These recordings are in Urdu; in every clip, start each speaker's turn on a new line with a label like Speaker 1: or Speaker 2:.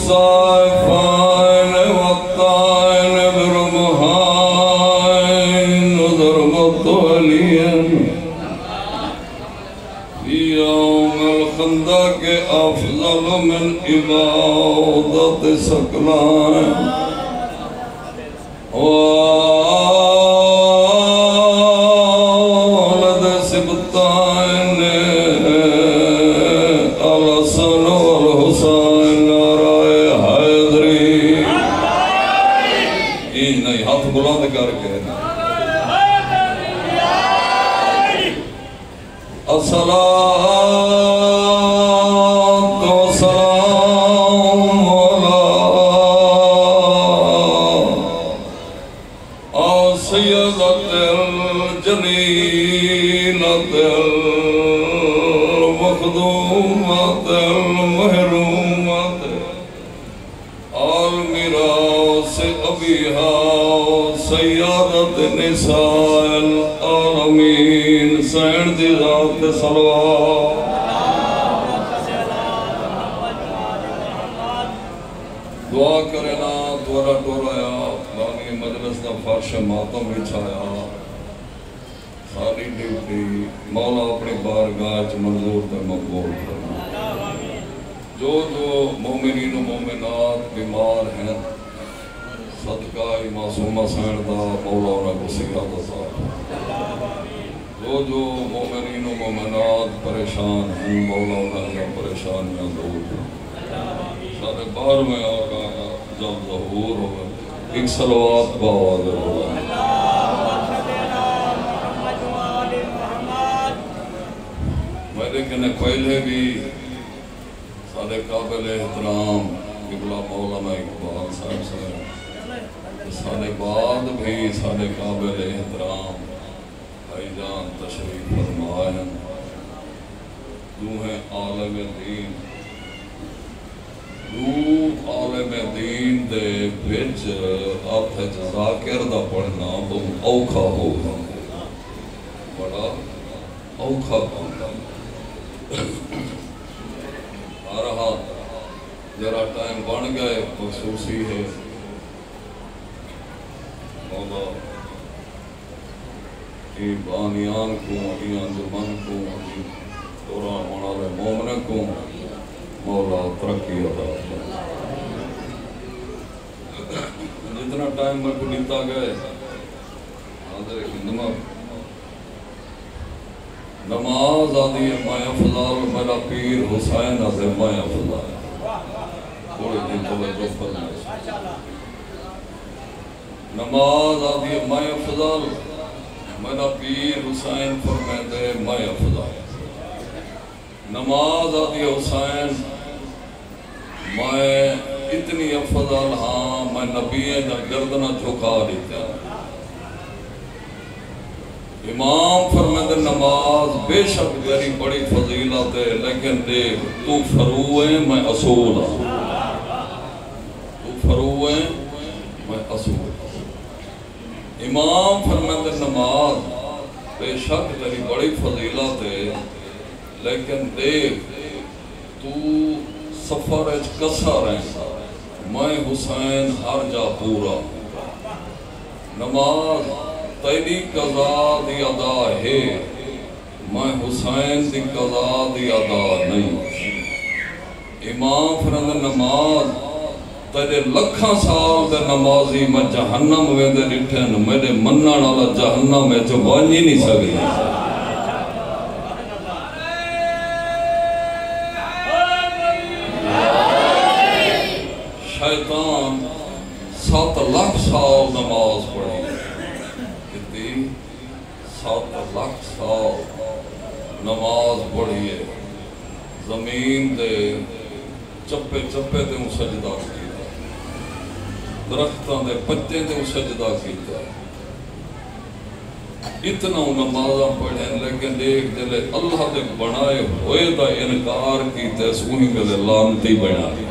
Speaker 1: الصافين والطائن برمهين وضربت وليا في يوم الخندق أفضل من إبادة سكران وولد سبطين الحسن والحسين رائے حیدری یہ نہیں ہاتھ بلند کر کے الصلاة والسلام على سيدة الجليلة المخدومة المهرومة الميراث أبيها سيدة نساء العالمين سعد ذات صلوات دعا کرنا دورا ٹورایا بانی مجلس دا فرش ماتم بچھایا ساری ڈیوٹی مولا اپنی بارگاہ چ منظور تے مقبول کرنا جو مومنین و مومنات بیمار ہیں صدقہ معصومہ سین دا مولا انہاں کو صحت عطا جو مومنین و مومنات پریشان ہیں مولا انہاں کی پریشانیاں دور سارے بار میں آقا جب ظہور ہوگا ایک صلوات باواد ہوگا لیکن پہلے بھی سارے قابل احترام قبلہ مولانا اقبال صاحب سے سارے بعد بھی سارے قابل احترام بھائی جان تشریف فرمائیں دوہیں عالم دین عالم دین دے بچ آپ ذاکر دا پڑھنا بہت اوکھا ہوگا بڑا اوکھا ہوگا آرہا جرا ٹائم بن گئے مخصوصی ہے مولا کی بانیان کو انجمن کو دوران منال مومن کو مولا ترقی عطا جتنا ٹائم میں کو لیتا گئے حاضر خدمت نماز آدھی ہے ماں افضل میرا پیر حسین آدھے ماں افضل تھوڑے دن توجہ فرمائے نماز آدھی ہے ماں افضل میرا پیر حسین فرمائے دے ماں افضل نماز آدھی حسین میں اتنی افضل ہاں میں نبی جا گردنہ جھکا دیتا امام فرمائے نماز بے شک میری بڑی فضیلت ہے لیکن دیکھ تو فرو ہے میں اصول ہوں تو فرو ہے میں اصول امام فرمائے نماز بے شک میری بڑی فضیلت ہے لیکن دیکھ تو سفر کسر ہے میں حسین ہر جا پورا نماز تیری قضا دی ادا ہے میں حسین دی قضا دی ادا نہیں امام فرند نماز تیرے لکھاں سال دے نمازی میں جہنم ویندے ڈٹھن میرے منن والا جہنم میں جو وانی نہیں سکے شیطان 7 لاکھ سال نماز پڑھی 7 لاکھ سال نماز پڑھی ہے زمین دے چپے چپے دے سجدہ کیتا درختاں دے پتے دے سجدہ کیتا اتنا نمازاں پڑھیں لیکن دیکھ جلے اللہ دے بنائے ہوئے دا انکار کیتا ہے سوہی گلے لانتی بنا دی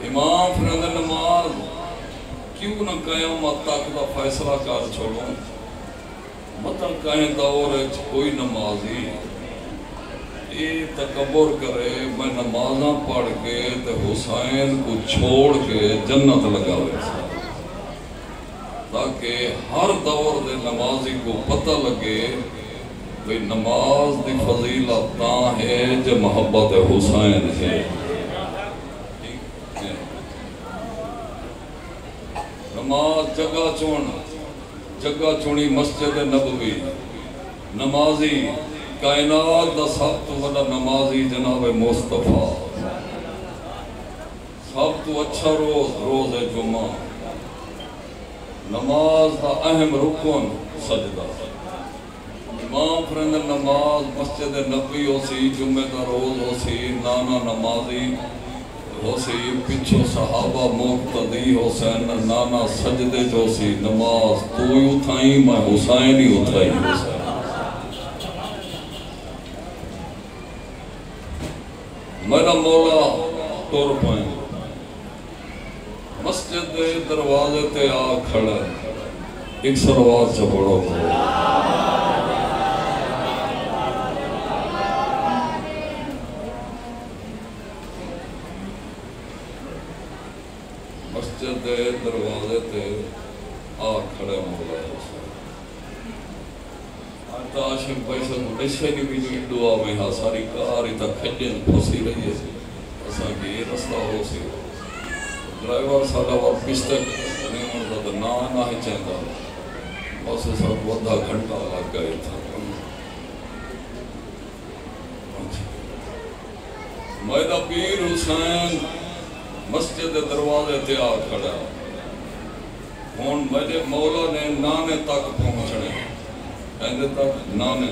Speaker 1: امام فرند نماز کیوں نہ قیامت تک دا فیصلہ کر چھوڑوں مطلب کہیں دور ہے کوئی نمازی یہ تکبر کرے میں نمازاں پڑھ کے تے حسین کو چھوڑ کے جنت لگاوے تاکہ ہر دور دے نمازی کو پتہ لگے کہ نماز دی فضیلت تاں ہے جو محبت حسین ہے. نماز جگہ چونی مسجد نبوی. نمازی کائنات دا سب تو بڑا نمازی جناب مصطفیٰ. سب تو اچھا روز جمعہ. نماز دا اہم رکن سجدہ. امام فرند نماز مسجد نبوی ہو سی، جمعہ دا روز ہو سی، نانا نمازی ہو سی، پچھو صحابہ مقتدی حسین نانا سجدے جو سی. نماز تو ہی اٹھائیں میں حسین ہی اٹھائیں حسین. میرا مولا ٹور پائیں مسجد دے دروازے تے آ کھڑا ایک سلوات سے پڑھو. مسجد دے دروازے تے آ کھڑا مولا حسین. آتا آشم پیسہ ایسے نہیں بھی جو دعا میں ہاں ساری کاری تا کھجن پھسی رہی ہے. ایسا کہ یہ رستہ ہو سی ڈرائیور ساڑھا وقت پسٹک نہیں مرتا تھا نہ ہی چاہتا بس سب ودھا گھنٹا لگ گئے تھا. میرا پیر حسین مسجد دروازے تے آ کھڑا. ہون میرے مولا نے نانے تک پہنچنے کہندے تک نانے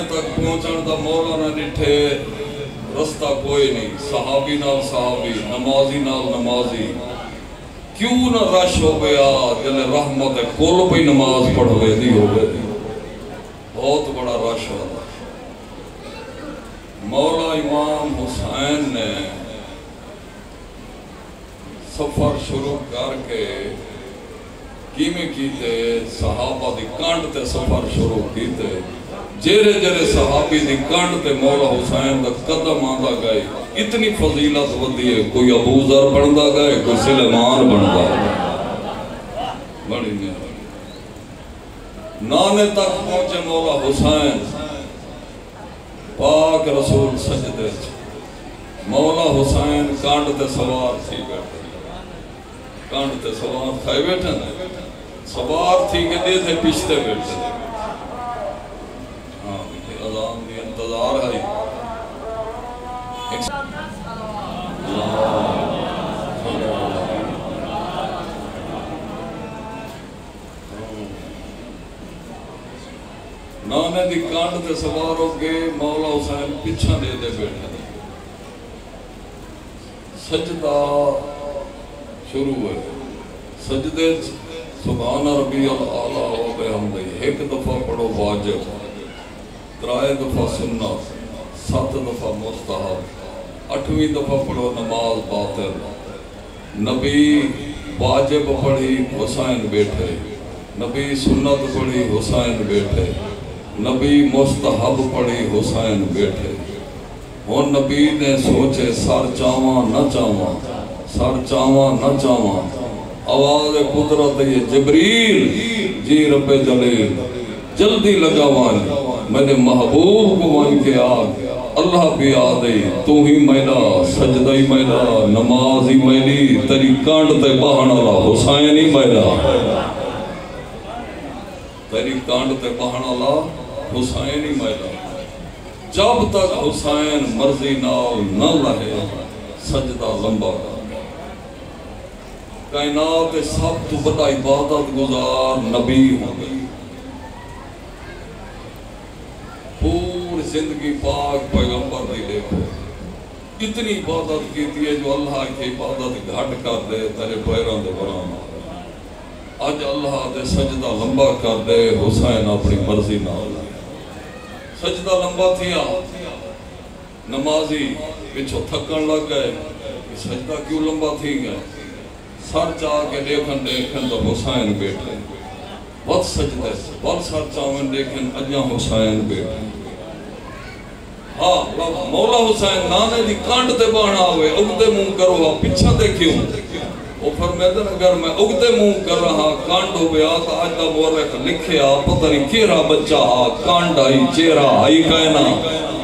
Speaker 1: تک پہنچن دا مولا نے ڈٹھے رستہ کوئی نہیں. صحابی نال صحابی، نمازی نال نمازی. کیوں نہ رش ہو گیا جلے رحمت کل پہ نماز پڑھوے دی ہو گئی. بہت بڑا رش ہو گیا. مولا امام حسین نے سفر شروع کر کے کیمیں کیتے صحابہ دی کانڈ تے سفر شروع کیتے. جیرے صحابی دی کانڈ تے مولا حسین دا قدم آندہ گئے. اتنی فضیلت ودی ہے کوئی ابو ذر بندہ گئے کوئی سلیمان بندہ گئے. بڑی مہربانی. نانے تک پہنچے مولا حسین پاک رسول سجدے. مولا حسین کانڈ تے سوار تھی بیٹھے. کانڈ تے سوار تھائے بیٹھے نا سوار تھی کہ دے تھے پشتے بیٹھے. ہاں اذان دی انتظار ہے. نانے دی کانڈ تے سوار ہو کے مولا حسین پچھا دے دے بیٹھے. سجدہ شروع ہے. سجدے سبحان ربی العالی و بحمدہ ایک دفعہ پڑھو واجب، 3 دفعہ سنت، 7 دفعہ مستحب، 8ویں دفعہ پڑھو نماز باطل. نبی واجب پڑھی حسین بیٹھے، نبی سنت پڑھی حسین بیٹھے، نبی مستحب پڑھی حسین بیٹھے. اور نبی نے سوچے سر چاواں نہ چاواں، سر چاواں نہ چاواں. آواز قدرت یہ جبریل جی رب جلیل جلدی لگاوان میرے محبوب کو مان کے آگ. اللہ بھی آدھے تو ہی میرا سجدہ ہی میرا نماز ہی میری تیری کانڈ تے بہن اللہ حسین ہی میرا. تیری کانڈ تے بہن اللہ حسین ہی میرا. جب تک حسین مرضی نال نہ لہے سجدہ لمبا کر. کائنات سب تو بڑا عبادت گزار نبی ہوں گے. پوری زندگی پاک پیغمبر دی دیکھو اتنی عبادت کیتی ہے جو اللہ کی عبادت گھٹ کر دے تیرے پیروں دے برانا. آج اللہ دے سجدہ لمبا کر دے حسین اپنی مرضی نہ سجدہ لمبا تھیا. نمازی پچھو تھکن لگ گئے سجدہ کیوں لمبا تھی گئے. سر چاہ کے دیکھن تو حسین بیٹھے. وقت سجدے وقت سر چاہن دیکھن اجاں حسین بیٹھے. ہاں مولا حسین نانے دی کانڈ تے بانا ہوئے اگتے منہ کرو پچھا دیکھیوں وہ فرمیدن اگر میں اگتے منہ کر رہا کانڈ ہو گیا تو آج دا مورخ لکھیا پتہ نہیں کیرا بچہ کانڈ آئی چیرا آئی کہنا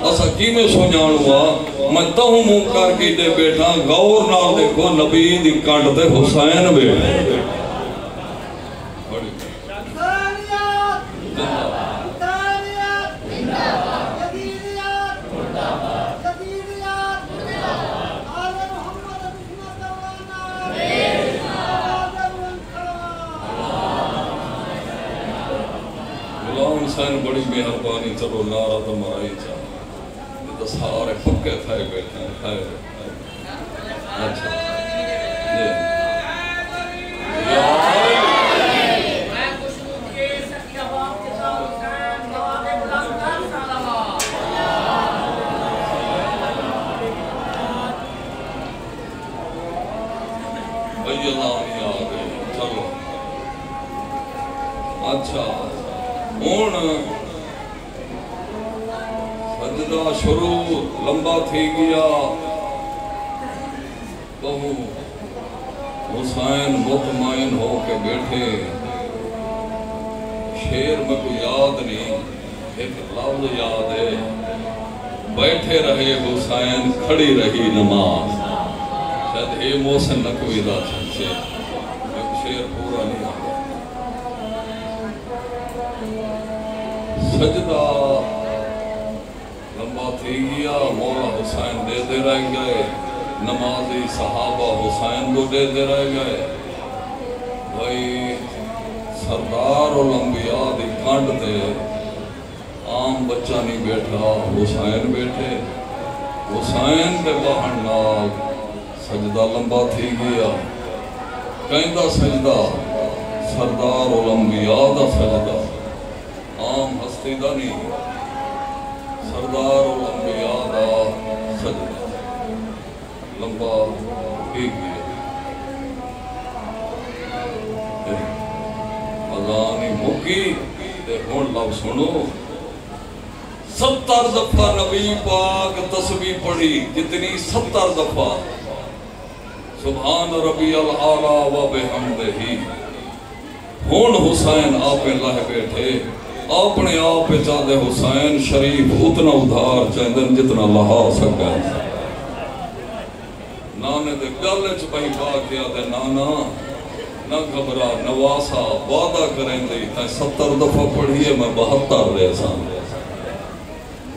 Speaker 1: اسا کی میں سنجان ہوا میں تہوں منہ کر کے دے بیٹھا غور نال دیکھو نبی دی کانڈ تے حسین بیٹھا حسین بڑی مہربانی چلو نارا تو مرائی چاہ یہ تو سارے پکے کھائے بیٹھے ہیں کھائے اچھا چلو اچھا ہون سجدہ شروع لمبا تھی گیا بہو حسین مطمئن ہو کے بیٹھے شیر میں کوئی یاد نہیں ایک لفظ یاد ہے بیٹھے رہے حسین کھڑی رہی نماز شاید یہ محسن نقوی دا شیر پورا نہیں آتا سجدہ لمبا تھی گیا مولا حسین دے رہ گئے نمازی صحابہ حسین کو دے رہ گئے بھائی سردار الانبیاء دی کانڈ دے عام بچہ نہیں بیٹھا حسین بیٹھے حسین دے بہن نال سجدہ لمبا تھی گیا کہیں دا سجدہ سردار الانبیاء دا سجدہ عام ہستی دا نہیں سردار الانبیاء دا سجدہ لمبا ہی گیا اذانی مکی تے ہون لب سنو 70 دفعہ نبی پاک تسبیح پڑھی کتنی 70 دفعہ سبحان ربی العالی و بحمدہی ہون حسین آپ اللہ بیٹھے اپنے آپ پہ چاہدے حسین شریف اتنا ادھار چاہدن جتنا لہا سکا نانے دے گلچ پہی باقیا دے نانا نہ گھبرا نواسا وعدہ کریں دے 70 دفعہ پڑھیے میں 72 رہے سان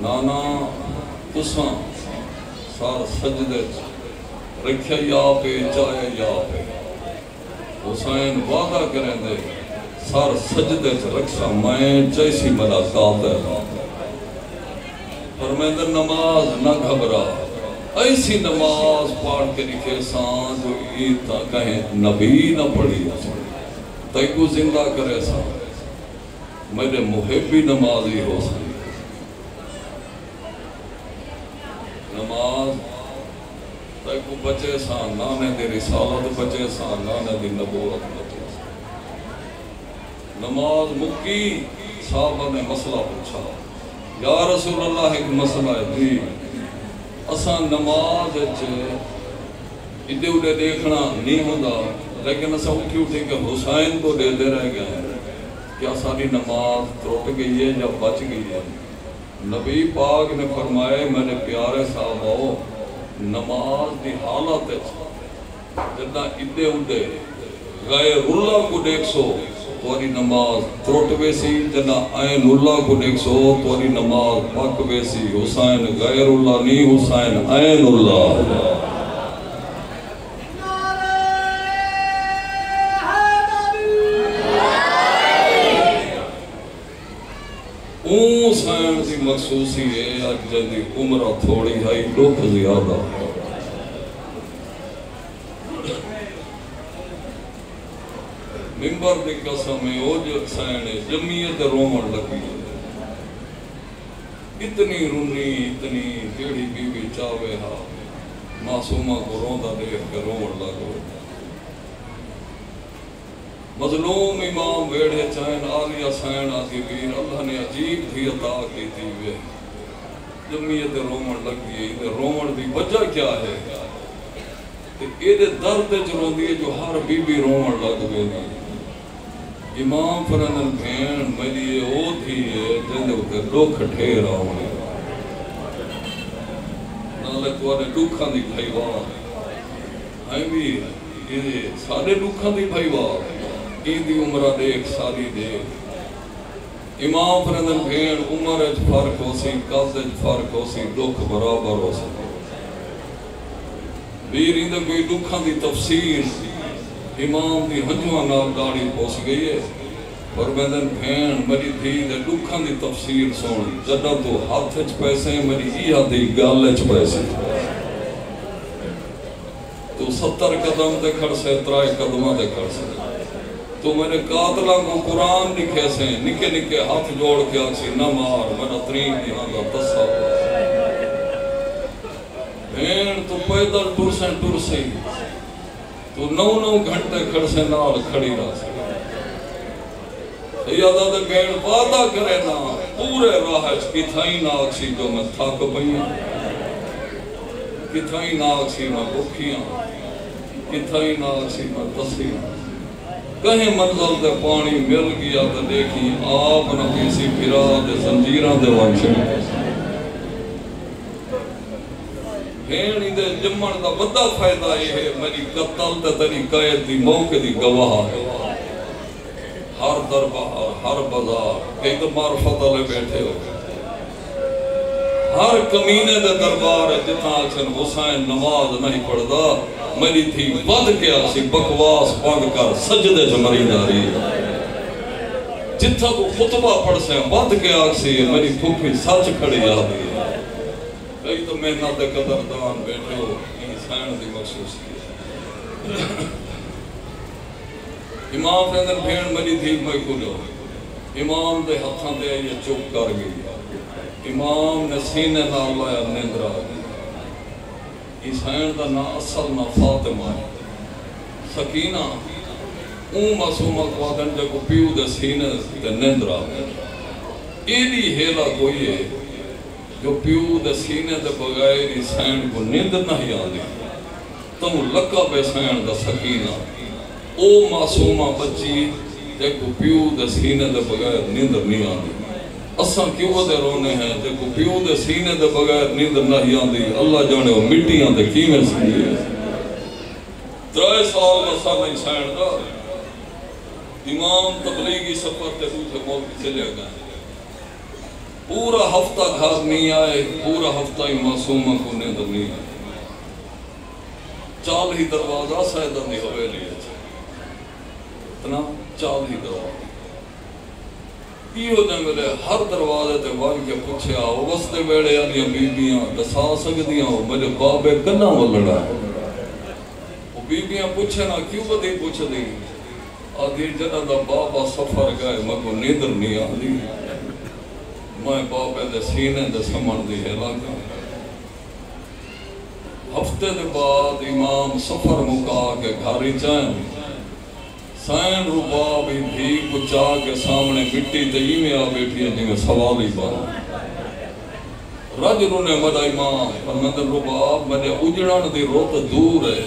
Speaker 1: نانا تساں سار سجدے رکھیا یا پہ چاہے یا پہ حسین وعدہ کریں دے سار سجدے سے رکھسا میں جیسی ملاقات ہے فرمیندر نماز نہ گھبرا ایسی نماز پاڑھ کے لکھے سان جو ایتا کہیں نبی نہ پڑھی تیکو زندہ کرے سان میرے محبی نمازی ہو سان نماز تیکو بچے سان نانے دی رسالت بچے سان نانے دی نبوت بچے سان نماز مکی صحابہ نے مسئلہ پوچھا یا رسول اللہ ایک مسئلہ ہے دی اساں نماز ادھے اڈے دیکھنا نہیں ہوتا لیکن اساں اٹھے کہ حسین کو دے رہ گئے ہیں کیا ساری نماز ترٹ گئی ہے یا بچ گئی ہے نبی پاک نے فرمائے میرے پیارے صاحبوں نماز دی حالت جدہ ادھے اڈے غیر اللہ کو دیکھ سو تواری نماز ترٹ ویسی جنا عین اللہ کو دیکھ سو تواری نماز پاک ویسی حسین غیر اللہ نہیں حسین عین اللہ حسین کی مخصوصی ہے آج جدی عمرہ تھوڑی ہے لوگ زیادہ ممبر دی قسم ہے او جو حسین جمعیت رومن لگی اتنی رونی اتنی جیڑی بی بی چاوے ہاں معصومہ کو روندہ دیکھ کے رومن لگو مظلوم امام ویڑے چاہن آلی حسین آتی ویر اللہ نے عجیب تھی عطا کی تھی وے جمعیت رومن لگی ہے، یہ رومن دی وجہ کیا ہے؟ یہ درد روندی ہے جو ہر بی بی رومن لگ گئی۔ امام فرنل بھین میری او تھی ہے جن دے دکھ ٹھیر آؤں نالے توارے دکھاں دی بھائی واہ ہائیں بھی یہ سارے دکھاں دی بھائی واہ این دی عمرہ دیکھ ساری دیکھ امام فرنل بھین عمر اچ فرق ہو سی قبض اچ فرق ہو سی دکھ برابر ہو سی بیر اندر کوئی دکھاں دی تفسیر امام دی ہنجوہ نال داڑی پوس گئی ہے فرمیدن بھین میری تھی دے دکھاں دی تفسیر سون جدہ تو ہاتھ اچ پیسے ہیں میری ایہا دی گال اچ پیسے تو 70 قدم دے کھڑ سے 3 قدمہ دے کھڑ سے تو میں نے قاتلہ کو قرآن لکھے سے نکے نکے ہاتھ جوڑ کے آکسی نہ مار میرا ترین یہاں دا تصور بھین تو پیدل ٹر سے تو 9 گھنٹے کھڑ سے نال کھڑی رہا سے سیادہ دے بھین وعدہ کرے نا پورے راہ کتھائی ناکسی جو میں تھاک پہیاں کتھائی ناکسی میں بکھیاں کتھائی ناکسی میں تسیاں کہیں منزل دے پانی مل گیا دے دیکھی آپ نہ کسی پھرا دے زنجیران دے وانچن بھینی دے جمعن دا بڑا فائدہ یہ ہے میری قتل تے تیری قید دی موقع دی گواہ ہے ہر دربار ہر بازار ایک تو معرفت علیہ بیٹھے ہو ہر کمینے دے دربار ہے جتنا اکسن حسین نماز نہیں پڑھدا میری تھی بد کے آسی بکواس بند کر سجدے سے مری داری جتنا کو خطبہ پڑھ سے بد کے آسی میری پھوپی سچ کھڑی آدھی ہے کئی تو محنت قدردان بیٹھے ہو حسین دی مخصوص کی امام فرندن بھین میری تھی میں کھلو امام دے ہتھاں دے یہ چپ کر گئی امام نے سینے نہ لایا نیندرہ گئی حسین دا نہ اصل نہ فاطمہ ہے سکینہ معصومہ قوادن جا کو پیو دے سینے دے نیندرہ ایلی ہیلا کوئی ہے جو پیو دے سینے دے بغیر حسین کو نیندر نہیں آدھی تم لقب حسین دا سکینہ او معصومہ بچی دیکھو پیو دے سینے دے بغیر نیندر نہیں آدھی اساں کیوں دے رونے ہیں دیکھو پیو دے سینے دے بغیر نیندر نہیں آدھی اللہ جانے وہ مٹیاں دے کیمیں سنگی ہے 3 سال مسا نہیں سین دا امام تبلیغی سفر تے دوسرے ملک چلے گئے پورا ہفتہ گھر نہیں آئے پورا ہفتہ ہی معصومہ کو نیندر نہیں آئے چال ہی دروازہ سیدہ نہیں ہوئے لیے اتنا چال ہی دروازہ یہ نے ملے ہر دروازے تے وان کے پوچھے آؤ وستے بیڑے آنیاں بیبیاں دسا سکدیاں ہو میرے بابے کنا ولڑا ہے وہ بیبیاں پوچھے نا کیوں بدی پوچھ دی آدھی جنہ دا بابا سفر گئے مگو نیندر نہیں آدھی میں بابے دے سینے دے سمن دی ہے لگا ہفتے دے بعد امام سفر مکا کے گھاری چاہیں سین رباب ہی بھی کچا کے سامنے مٹی دئی میں آ بیٹھی ہیں جنہیں سوال ہی بات رجل نے مدہ امام فرمندر رباب مجھے اجڑان دی روت دور ہے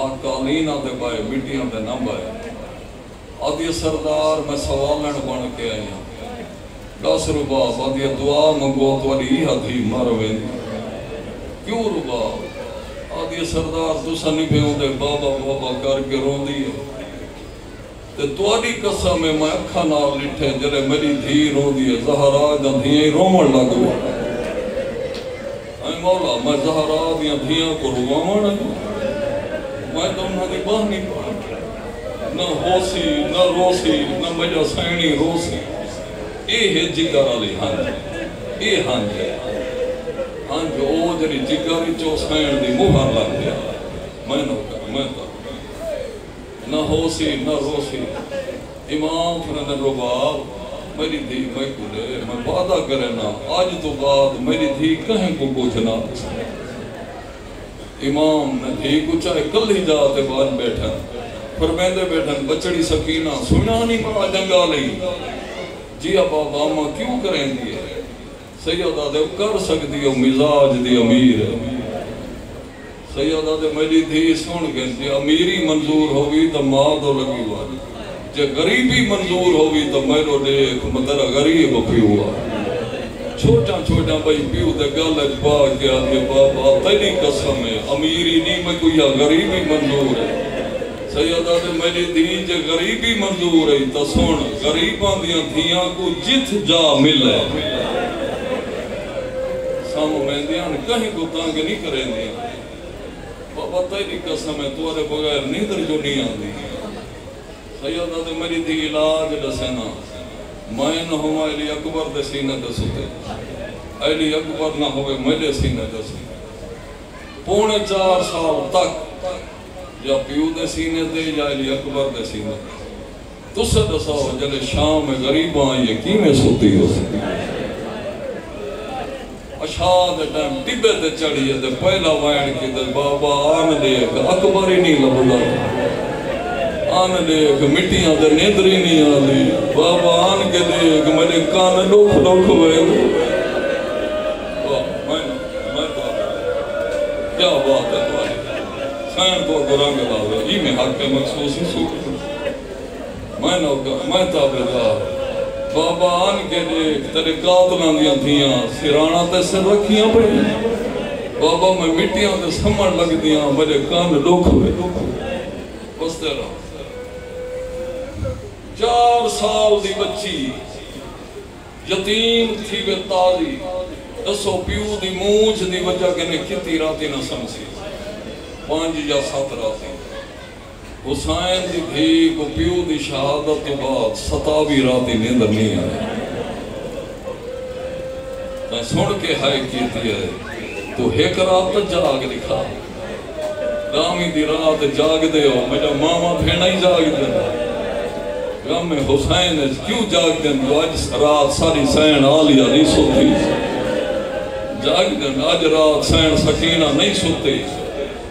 Speaker 1: آقالینہ دے بائے مٹیاں دے نہ بائے آدھی سردار میں سوالن بن کے آئی ہوں 10 رباب آدھی دعا منگو تو علی ہی حدی مروے کیوں رباب آدھی سردار تو سنی پہ ہوں دے بابا بابا کر کے رون دی ہے تے تواری قسم میں اکھا نال لٹھے جرے میری دھی رو دیئے زہرا جن دھیئیں رومن لگو اے مولا میں زہرا دیاں دھیئیں کو رومن لگو میں تو انہاں دی باہ نہیں پڑھا نہ ہوسی نہ روسی نہ مجھا سینی روسی اے ہے جگر علی ہنج اے ہنج ہے ہنج او جری جگری چو سین دی مہر لگ گیا میں نہ کر میں تو نہ ہوسی نہ روسی امام فرنن رباب میری دھی میں کلے میں وعدہ کرے نا آج تو بعد میری دھی کہیں کو پوچھنا امام نے دھی کو چاہے کل ہی جاتے بعد بیٹھا فرمیندے بیٹھن بچڑی سکینہ سنا نہیں ماں جنگا لئی جی اب آبا ماں کیوں کریں دیئے سیدہ دے کر سکتی ہو مزاج دی امیر ہے سیدہ دے میری دھی سن گئے جی امیری منظور ہوگی تو ماں دو لگی والی جے غریبی منظور ہوگی تو میرو دیکھ مدر غریب پیوا چھوٹا چھوٹا بھائی پیو دے گل پا کے آدھے بابا تیری قسم ہے امیری نہیں میں کوئی غریبی منظور ہے سیدہ دے میری دین جے غریبی منظور ہے تو سن غریباں دیاں دھیاں کو جت جا ملے سامو میں دیاں کہیں کو تانگ نہیں کریں دیاں بابا تیری قسم ہے توارے بغیر نیدر جو نہیں آدھی سیدہ دے میری دی علاج دسینا میں نہ ہوا علی اکبر دے سینہ دے ستے علی اکبر نہ ہوئے میلے سینہ دے ستے 4.5 سال تک یا پیو دے سینے دے یا علی اکبر دے سینے دے تو سے دساؤ جلے شام میں غریباں یقین میں سوتی ہو سکتی اشاد ٹائم ٹبے دے چڑھئے دے پہلا وائن کی دے بابا آن دیکھ اکبر ہی نہیں لبدا آن دیکھ مٹیاں دے نیدری نہیں آلی بابا آن کے دیکھ میرے کان لوکھ لوکھ ہوئے میں تو کیا بات ہے تمہاری خین تو قرآن کے لاوے ہی میں حق کے مخصوص ہی سوکھ میں تابدار بابا آن کے دیکھ تیرے قاتلاں دیاں تھیاں سرانہ تے سر رکھیاں پڑی بابا میں مٹیاں تے سمن لگ دیاں میرے کان لوکھ ہوئے بس تیرا 4 سال دی بچی یتیم تھی بے تازی دسو پیو دی موچ دی وجہ کے نے کتی راتی نہ سمسی 5 یا 7 راتی حسین دی بھی کو پیو دی شہادت کے بعد 27 راتی نیندر نہیں آئے میں سن کے ہائے کیتی ہے تو ایک رات جاگ دکھا رامی دی رات جاگ دے ہو میرا ماما بھینا ہی جاگ دے غم حسین ہے کیوں جاگ دیں تو آج رات ساری سین آلیا نہیں سوتی جاگ دیں آج رات سین سکینہ نہیں سوتی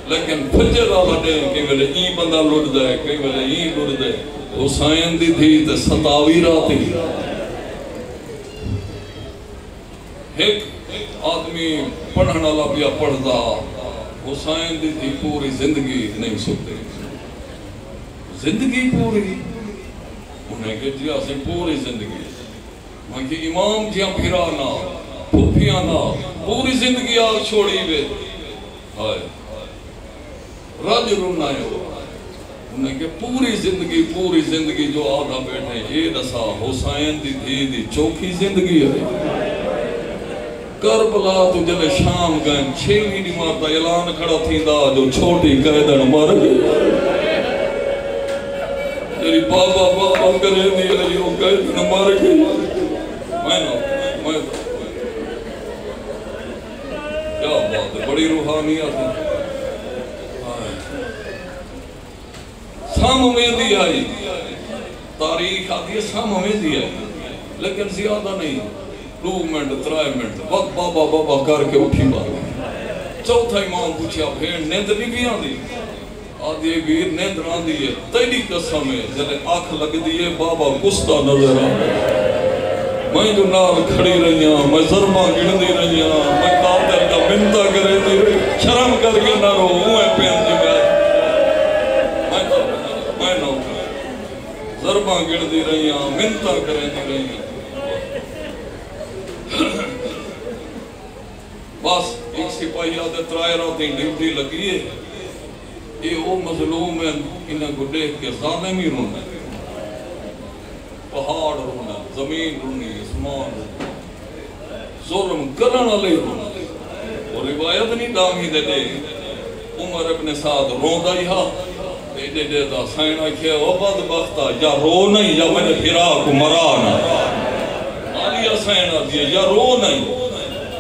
Speaker 1: لیکن فجر آلہ دیں کہ میرے این بندہ لڑ دے کہ میرے این لڑ دے حسین دی تھی تے 27 راتی ایک آدمی پڑھنا لبیا پڑھ دا حسین دی تھی پوری زندگی نہیں سوتے زندگی پوری انہیں کہ جی آسیں پوری زندگی وہاں کی امام جیاں پھرانا پھوپیانا پوری زندگی آگ چھوڑی بے آئے رج رونا ہے انہیں کہ پوری زندگی جو آدھا بیٹھے یہ دسا حسین دی تھی دی چوکھی زندگی ہے کربلا تو جلے شام گئن 6 مہینے مارتا اعلان کھڑا تھی دا جو چھوٹی قیدن مر گئی تیری بابا کرے دی ہے یہ قیدن مر گئی میں کیا بات ہے بڑی روحانیت ہے سام میں دی آئی تاریخ آتی ہے سام میں دی آئی لیکن زیادہ نہیں 2 منٹ 3 منٹ وقت بابا کر کے اٹھی بات چوتھا امام پوچھا بھیڑ نیند نہیں بھی آدھی آدھی ویر نیند آن دی ہے تیری قسم ہے جلے آنکھ لگ دی ہے بابا گستا نظر آ میں جو نال کھڑی رہیاں میں ضربہ گڑ دی رہیاں میں قاتل کا منتہ کرے دی شرم کر کے نہ رو ہوئے پین جی میں نہ ضربہ گڑ دی رہیاں منتہ کرے دی رہیاں بس ایک سپاہی آدھے 3 راتیں ڈیوٹی لگی ہے یہ وہ مظلوم ہے انہیں کو دیکھ کے ظالم ہی رونا ہے پہاڑ رونا زمین رونی اسمان ظلم کرنا لے رونا اور روایت نہیں دامی دے دے عمر ابن سعد روندا ہی ہاں دے دے دا سائنہ کیا وہ بدبختہ یا رو نہیں یا میں نے پھرا کو مرانا آلیا سائنہ دیا یا رو نہیں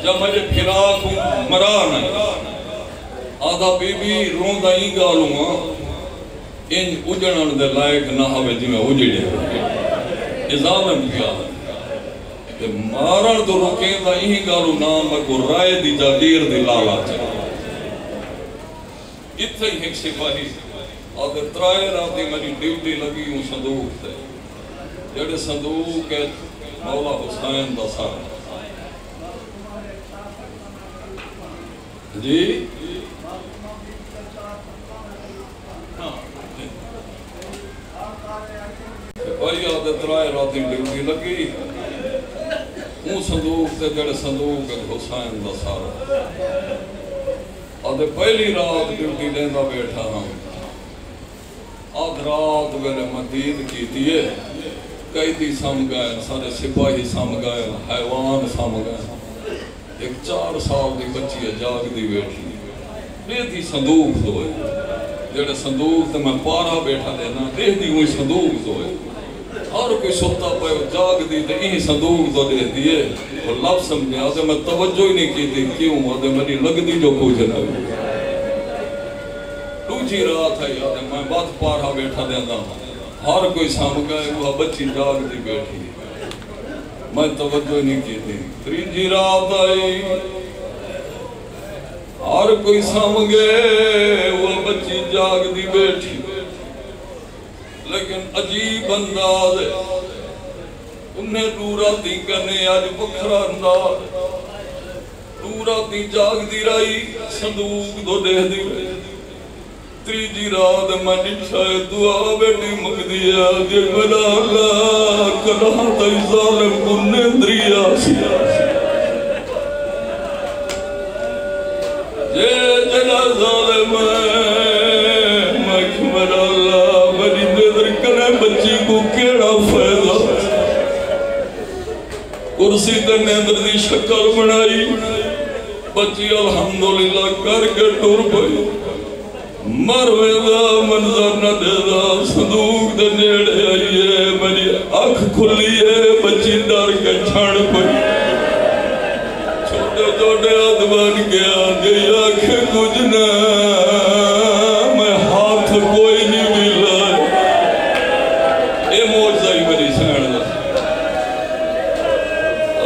Speaker 1: یا میں نے پھرا کو مرانا آدھا بی بی روندا ہی گالوں ہاں ان اجڑن دے لائق نہ ہوئے جی میں اجڑے ظالم کیا کہ مارن تو رکیں دا ہی گالوں نام کو رائے دی جاگیر دی لالا چاہے اتھے ہی ایک سپاہی آدھے 3 راتی میری ڈیوٹی لگی ہوں صندوق تے جڑے صندوق ہے مولا حسین دا سارا جی بھائی آدھے ترائے راتی ڈیوٹی لگی ہوں صندوق تے جڑے صندوق حسین دا سارا آدھے پہلی رات ڈیوٹی لیندہ بیٹھا ہاں آدھ رات ویلے مدید کی دیئے قیدی سم گئے سارے سپاہی سم گئے حیوان سم گئے ایک 4 سال دی بچی ہے جاگ دی بیٹھی دے دی صندوق دوئے جڑے صندوق تے میں پارا بیٹھا دینا دے دی ہوئی صندوق دوئے اور کوئی ستا پہ جاگ دی تے یہی صندوق دو دے دیئے اور لفظ سمجھے آدھے میں توجہ ہی نہیں کی تھی کیوں آدھے میری لگ دی جو کچھ نہ دوجی رات ہے آدھے میں بات پارا بیٹھا دینا ہر کوئی سام گئے وہ بچی جاگ دی بیٹھی میں توجہ نہیں کی تھی تیجی رات آئی ہر کوئی سام گئے وہ بچی جاگ دی بیٹھی لیکن عجیب انداز ہے انہیں دوراتی کرنے آج بکھرا انداز دوراتی جاگ دی رائی صندوق دو دے دی تیجی رات میں نٹھائے دعا بیٹی مگ دیا جے میرا اللہ کلہاں تائی ظالم کننے دریا سیا جے جنا ظالم میں میرا اللہ میری نظر کرے بچی کو کیڑا فیضا کرسی تے نیندر دی شکل بنائی بچی الحمدللہ کر کے ٹور پئی مروے دا منظر نہ دے دا صندوق دے نیڑے آئیے میری آنکھ کھلیے بچی ڈر کے چھاڑ پئی چھوٹے چھوٹے آدمان کے آگے آنکھیں کچھ نہ میں ہاتھ کوئی نہیں ملا اے موجزہ ہی میری سین دا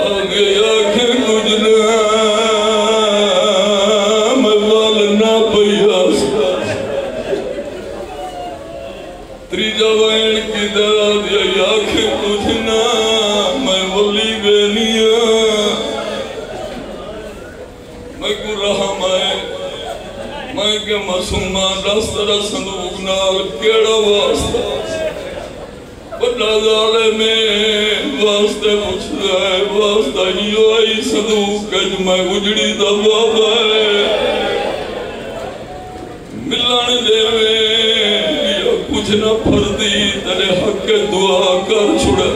Speaker 1: آگے آنکھیں کچھ نہ میں والنا پیا تریجا بین کی درہ دیا آنکھیں کچھ نہ میں ولی بینیا میں کو رحم آئے میں کہ معصومان دستر صندوق نال کیڑا واسطہ بڑا ظالمیں واسطے پوچھ رہے واسطہ ہیو آئی صندوق کج میں اجڑی دا بابا ہے ملان دے میں کچھ نہ پھردی تیرے حق کے دعا کر چھڑا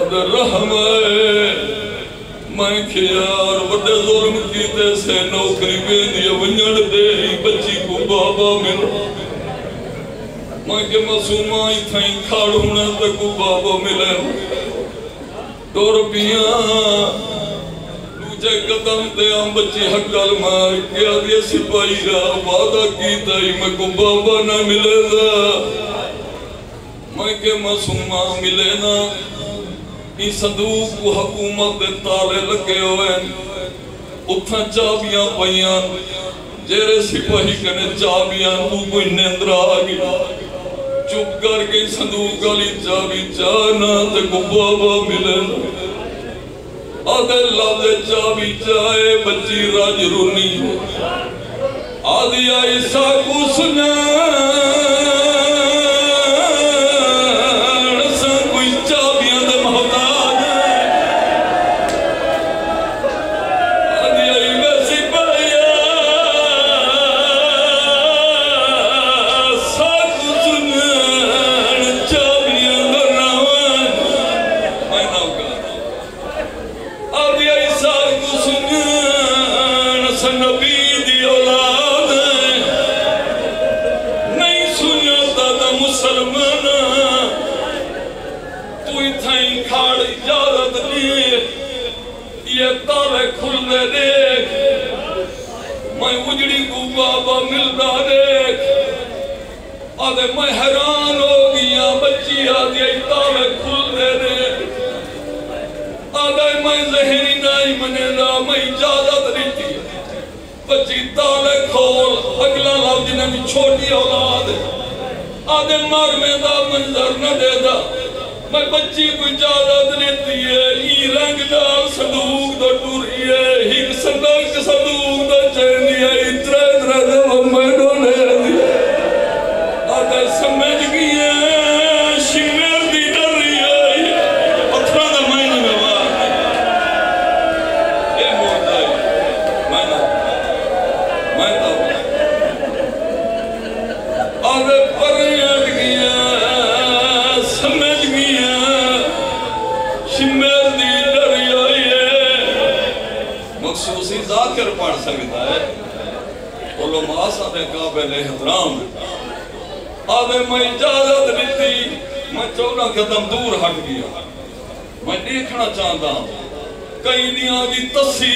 Speaker 1: ادھر رحم آئے میں کھیار وڈے ظلم کیتے سے نوکری بے دیا ونجڑ دے بچی کو بابا ملا میں کہ معصومہ ہی تھائیں کھاڑ ہونا تک بابا ملے 2 روپیاں لوچے قدم تے ہم بچی حقل مار کیا دیا سپاہی را وعدہ کیتا ہی میں کو بابا نہ ملے دا میں کہ معصومہ ملے نا یہ صندوق کو حکومت دے تالے لگے ہوئے اتھا چابیاں پائیاں جیرے سپاہی کنے چابیاں وہ کوئی نیندرہ آگی چپ کر کے صندوق علی چابی چانا تے کو بابا ملے آدھے لادے چابی چائے بچی راج رونی آدھی آئیسا کو سنا میں حیران ہو گیا بچی آدھی تالے کھل دے دے آدھے میں ذہنی نہیں منے دا میں اجازت دیتی بچی تالے کھول اگلا لفظ نے بھی چھوٹی اولاد آدھے مر میں دا منظر نہ دے دا میں بچی کو اجازت لیتی ہے ای رنگ دار صندوق دا ٹوری ہے ایک صندوق دا چہنی ہے اترے اترے دے میں ڈولے دی آدھے سمجھ گئی ہے شمیر دی ڈر رہی ہے پتھرہ دا مائنی میں بات اے موت ہے میں تا آدھے پریں اٹھ گئی ہے سمجھ گئی ہے شمیر دی ڈر رہی ہے مخصوصی ذاکر پڑھ سکتا ہے علماء ساتھے قابل احترام آدھے میں اجازت لیتی میں 14 قدم دور ہٹ گیا میں دیکھنا چاہتا ہوں کئی دیاں دی تسی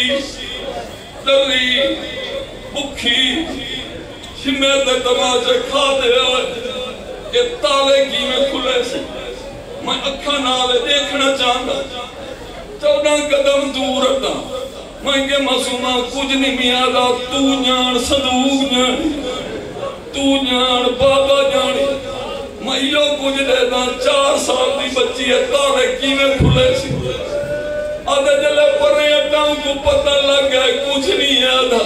Speaker 1: ڈری بکھی شمیر دے تماچے کھا دے یہ تالے کی میں کھلے سے میں اکھا نالے دیکھنا چاہتا 14 قدم دور ہٹا میں کہ معصومہ کچھ نہیں میادا تو جان صندوق جان تو جان بابا جانی میں یہ کچھ دے دا 4 سال دی بچی ہے تارے کی میں کھلے سی آدھے جلے پرے اٹھاؤں کو پتہ لگ گئے کچھ نہیں آدھا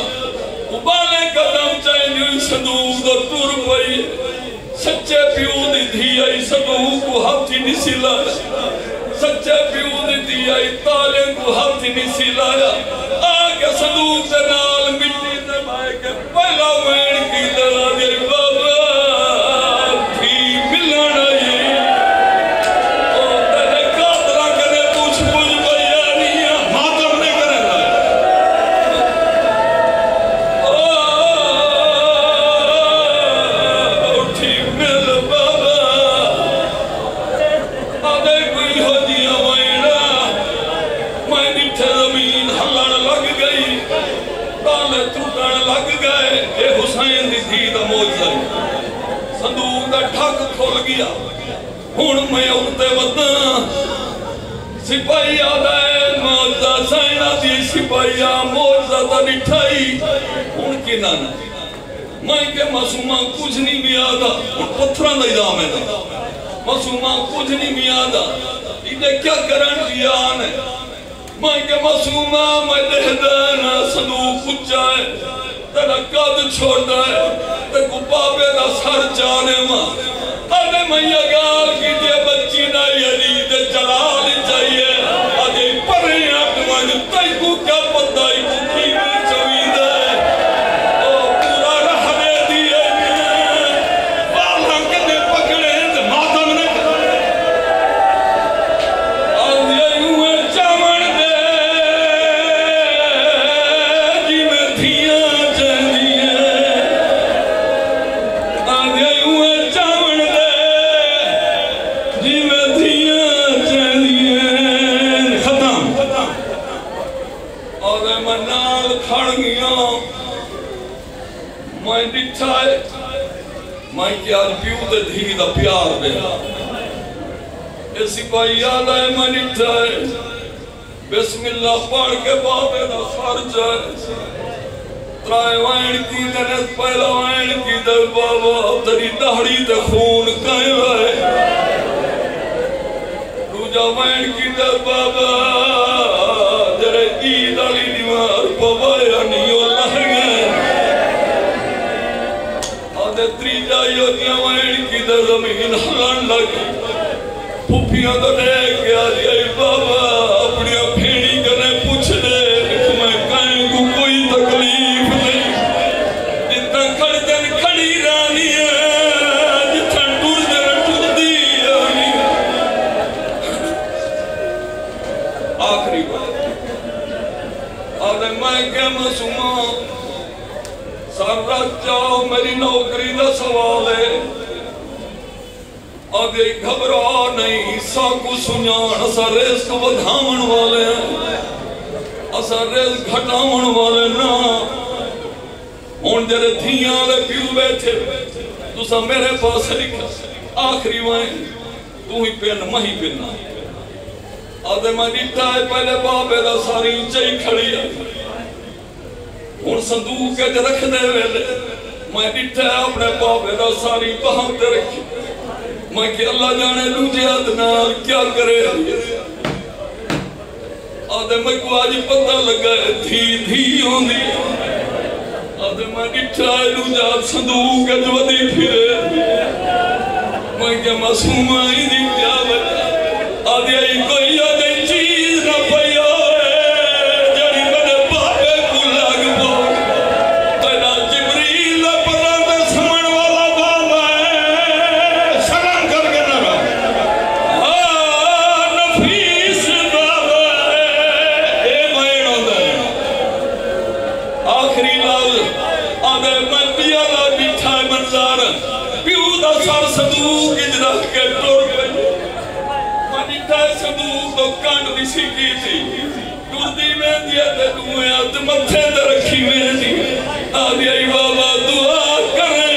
Speaker 1: ابالے قدم چاہیے ہوئی صندوق دا ٹور پئی سچے پیو دی دھی آئی صندوق کو ہاتھی نسی لایا سچے پیو دی دھی آئی تالے کو ہاتھی نسی لایا آگے صندوق سے نال مٹی سے بھائی کے پہلا وین کی دلا دے بابا بھی ملنا یہ او تیرے قاتلہ کنے پوچھ بیانیاں ماتم نے کرے گا اٹھی مل بابا آدھے کوئی ہو دیا وینا میں نٹھے زمین ہلن لگ گئی تالے ٹوٹن لگ گئے اے حسین دی دھی دا موجزہ صندوق دا ڈھک کھول گیا ہون میں اٹھتے وطن سپاہی آدھا ہے موجزہ سائنہ دی سپاہی موجزہ دا نٹھائی ہون کی نانا میں کہ معصومہ کچھ نہیں بھی آدھا ہون پتھران دا ادام ہے دا معصومہ کچھ نہیں بھی آدھا انہیں کیا کرن دیا آنے میں کہ معصومہ میں دہ دینا صندوق کچھا ہے تیرا قد چھوڑ دائے تے کو بابے دا سر جانے ماں آدھے میں یہ گال کی دے بچی نہ یلی دے جلال چاہیے آدھے پریں اٹھوان تائی کو کیا پتائی کو کی میں چوید ہے او پورا رہ دے دیئے بالا کنے پکڑے تے ماتم نے آدھے ہوئے چاون دے جی میں دھیاں چاہیے آدھے ہوئے چاون دے جی میں دھیاں چاہیے ختم آدھے میں نال کھڑ گیا میں ڈٹھائے میں کہ آج پیو دے دھی دا پیار دے اسی پائی آدھے میں ڈٹھائے بسم اللہ پڑھ کے بابے دا سر جائے ترائے وائن کی دنت پہلا وائن کی در بابا تری دہڑی تے خون کائیں رہے دوجا وائن کی در بابا جرے عید علی دیوار بابا یعنیو لہ گئے آدھے تریجا یودیاں وائن کی در زمین ہلن لگی پھوپیاں تو دیکھ گیا جی بابا اپنی پھیڑی کرنے پوچھ دے میں کہیں کو کوئی تکلیف نہیں جتنا کھڑتن کھڑی رانی ہے جتنا ٹور دن ٹور دی رانی آخری بات آدھے میں کہ معصومہ سر رکھ جاؤ میری نوکری دا سوال ہے آدھے گھبرا نہیں ساکو سنیان اسا رزق بدھامن والے ہیں اسا رزق گھٹامن والے نا ہون جرے دھیاں لے پیو بیٹھے تو سا میرے پاس لکھا آخری وائن تو ہی پین مہی پیننا آدھے میں ڈٹھا ہے پہلے بابے دا ساری چاہی کھڑی ہے ہون صندوق کے جے رکھ دے ویلے میں ڈٹھا ہے اپنے بابے دا ساری بہم دے رکھی میں کہ اللہ جانے دوجے ادنال کیا کرے آدھے میں کو آج پتہ لگا ہے دھی ہوندی آدھے میں ڈٹھائے دوجہ صندوق جودی پھرے میں کہ معصوم آئی دی کیا بچا آدھے آئی کوئی آدھے چیز نہ پیا جڑی میں بابے کو لگ دو تیرا جبریل پرانے سمن والا بابا ہے سلام کر کے نہ رہا نفیس بابا ہے اے بھائن ہوتا ہے آخری لال آدھے میں پیا لا بٹھائے منظار پیو دا سار صدوق اجرہ کے ٹور گئے منیٹھائے صدوق تو کانڈ دیسی کی تھی ٹور دی میں دیا دے دوئے آت متھے در رکھی میں دی آدھی آئی بابا دعا کرے